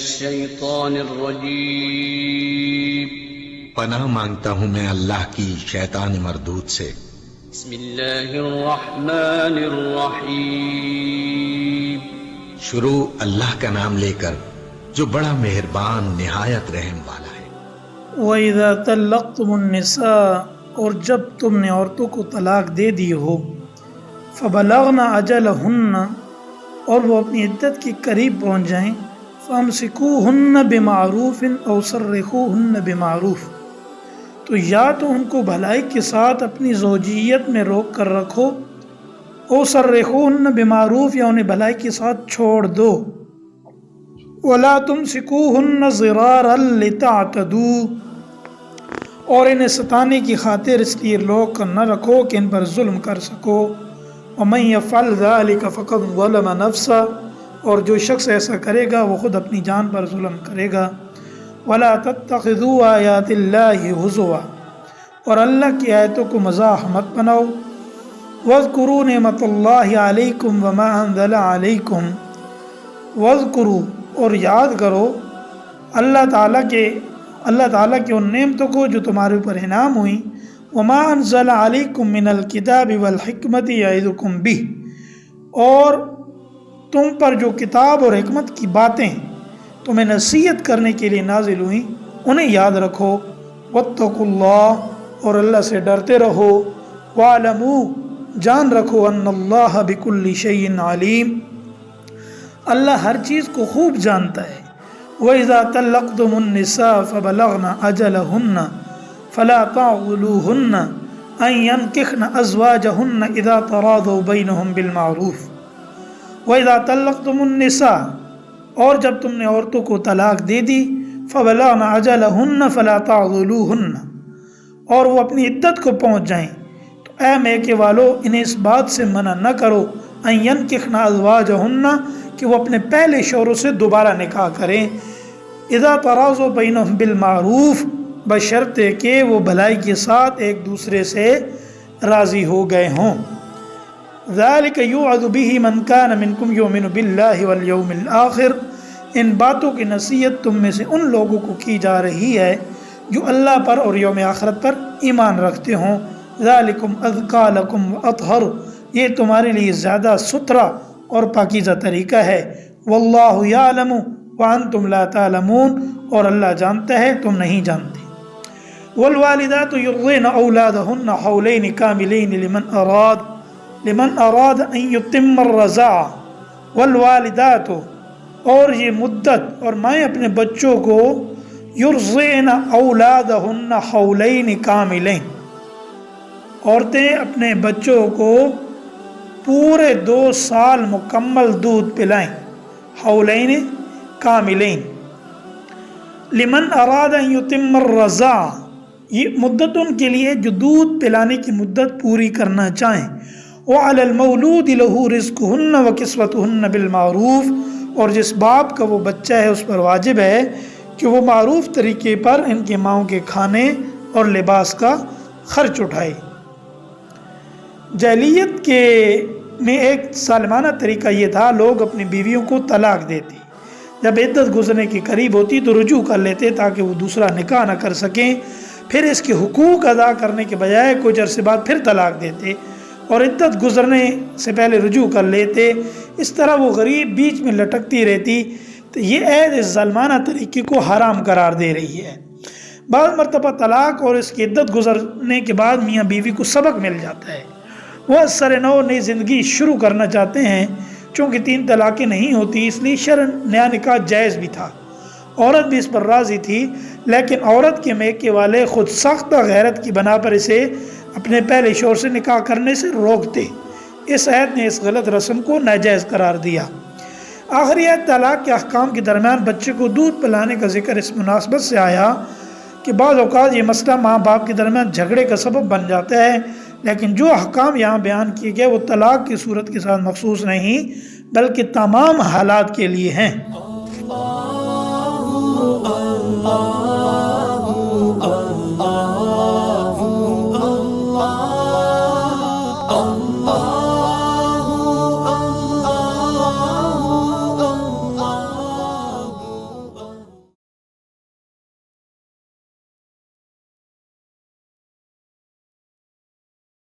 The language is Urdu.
الشيطان الرجيم پناہ مانگتا ہوں میں اللہ کی شیطان مردود سے۔ بسم اللہ الرحمن الرحیم شروع اللہ کا نام لے کر جو بڑا مہربان نہایت رحم والا ہے۔ وَإِذَا طَلَّقْتُمُ النِّسَاءَ، اور جب تم نے عورتوں کو طلاق دے دی ہو، فَبَلَغْنَ أَجَلَهُنَّ، اور وہ اپنی عدت کے قریب پہنچ جائیں، فَأَمْسِكُوهُنَّ بِمَعْرُوفٍ أَوْ سَرِّحُوهُنَّ بِمَعْرُوفٍ، تو یا تو ان کو بھلائی کے ساتھ اپنی زوجیت میں روک کر رکھو، او سرحوہن بمعروف، یا انہیں بھلائی کے ساتھ چھوڑ دو، ولا تمسکوہن ضرارا لتعتدوا، اور انہیں ستانے کی خاطر اس لیے روک کر نہ رکھو کہ ان پر ظلم کر سکو، ومن یفعل ذلک فقد ظلم نفسہ، اور جو شخص ایسا کرے گا وہ خود اپنی جان پر ظلم کرے گا، ولا تتخذوا آیات اللہ ہزوا، اور اللہ کی آیتوں کو مزاح مت بناؤ، واذکروا نعمت اللہ علیکم وما انزل علیکم، واذکروا، اور یاد کرو اللہ تعالیٰ کے ان نعمتوں کو جو تمہارے اوپر انعام ہوئیں، وما انزل علیکم من الکتاب والحکمت یعظکم بہ، اور تم پر جو کتاب اور حکمت کی باتیں تمہیں نصیحت کرنے کے لیے نازل ہوئیں انہیں یاد رکھو، واتقوا اللہ، اور اللہ سے ڈرتے رہو، واعلموا، جان رکھو، ان اللہ بکل شیء علیم، اللہ ہر چیز کو خوب جانتا ہے۔ وَإِذَا طَلَّقْتُمُ النِّسَاءَ فَبَلَغْنَ أَجَلَهُنَّ فَلَا تَعْضُلُوهُنَّ أَن يَنكِحْنَ أَزْوَاجَهُنَّ إِذَا تَرَاضَوْا بَيْنَهُم بِالْمَعْرُوفِ وَإِذَا طَلَّقْتُمُ النِّسَاءَ، اور جب تم نے عورتوں کو طلاق دے دی، فَبَلَغْنَ أَجَلَهُنَّ فَلَا تَعْضُلُوهُنَّ، اور وہ اپنی عدت کو پہنچ جائیں، تو اے میکے والو انہیں اس بات سے منع نہ کرو، أَن يَنكِحْنَ أَزْوَاجَهُنَّ، کہ وہ اپنے پہلے شوہروں سے دوبارہ نکاح کریں، اذا تراضوا بینہم بالمعروف، بشرطے کہ وہ بھلائی کے ساتھ ایک دوسرے سے راضی ہو گئے ہوں، ذالک یوعظ بہ من کان منکم یؤمن باللہ والیوم الآخر، ان باتوں کی نصیحت تم میں سے ان لوگوں کو کی جا رہی ہے جو اللہ پر اور یوم آخرت پر ایمان رکھتے ہوں، ذالکم ازکی لکم واطہر، یہ تمہارے لیے زیادہ ستھرا اور پاکیزہ طریقہ ہے، واللہ یعلم وانتم لا تعلمون، اور اللہ جانتا ہے تم نہیں جانتے۔ والوالدات یرضعن اولادہن حولین کاملین لمن اراد ان یتم الرضاعہ، والوالدات، اور یہ مدت اور مائیں اپنے بچوں کو، یرضعن اولادہن حولین کاملین، عورتیں اپنے بچوں کو پورے 2 سال مکمل دودھ پلائیں، حولین کاملین، لمن اراد ان یتم الرضاعہ، یہ مدت ان کے لیے جو دودھ پلانے کی مدت پوری کرنا چاہیں، وعلی المولود لہ رزقہن وکسوتہن بالمعروف، اور جس باپ کا وہ بچہ ہے اس پر واجب ہے کہ وہ معروف طریقے پر ان کے ماؤں کے کھانے اور لباس کا خرچ اٹھائے۔ جاہلیت میں ایک ظالمانہ طریقہ یہ تھا، لوگ اپنی بیویوں کو طلاق دیتے، جب عدت گزرنے کے قریب ہوتی تو رجوع کر لیتے تاکہ وہ دوسرا نکاح نہ کر سکیں، پھر اس کے حقوق ادا کرنے کے بجائے کچھ عرصے بعد پھر طلاق دیتے اور عدت گزرنے سے پہلے رجوع کر لیتے، اس طرح وہ غریب بیچ میں لٹکتی رہتی، تو یہ عید اس ظالمانہ طریقے کو حرام قرار دے رہی ہے۔ بعض مرتبہ طلاق اور اس کی عدت گزرنے کے بعد میاں بیوی کو سبق مل جاتا ہے، وہ سر نو نئی زندگی شروع کرنا چاہتے ہیں، چونکہ 3 طلاقیں نہیں ہوتی اس لیے شرعاً نیا نکاح جائز بھی تھا، عورت بھی اس پر راضی تھی، لیکن عورت کے میکے والے خود سخت غیرت کی بنا پر اسے اپنے پہلے شوہر سے نکاح کرنے سے روکتے، اس آیت نے اس غلط رسم کو ناجائز قرار دیا۔ آخری آیت طلاق کے احکام کے درمیان بچے کو دودھ پلانے کا ذکر اس مناسبت سے آیا کہ بعض اوقات یہ مسئلہ ماں باپ کے درمیان جھگڑے کا سبب بن جاتا ہے، لیکن جو احکام یہاں بیان کیے گئے وہ طلاق کی صورت کے ساتھ مخصوص نہیں بلکہ تمام حالات کے لیے ہیں۔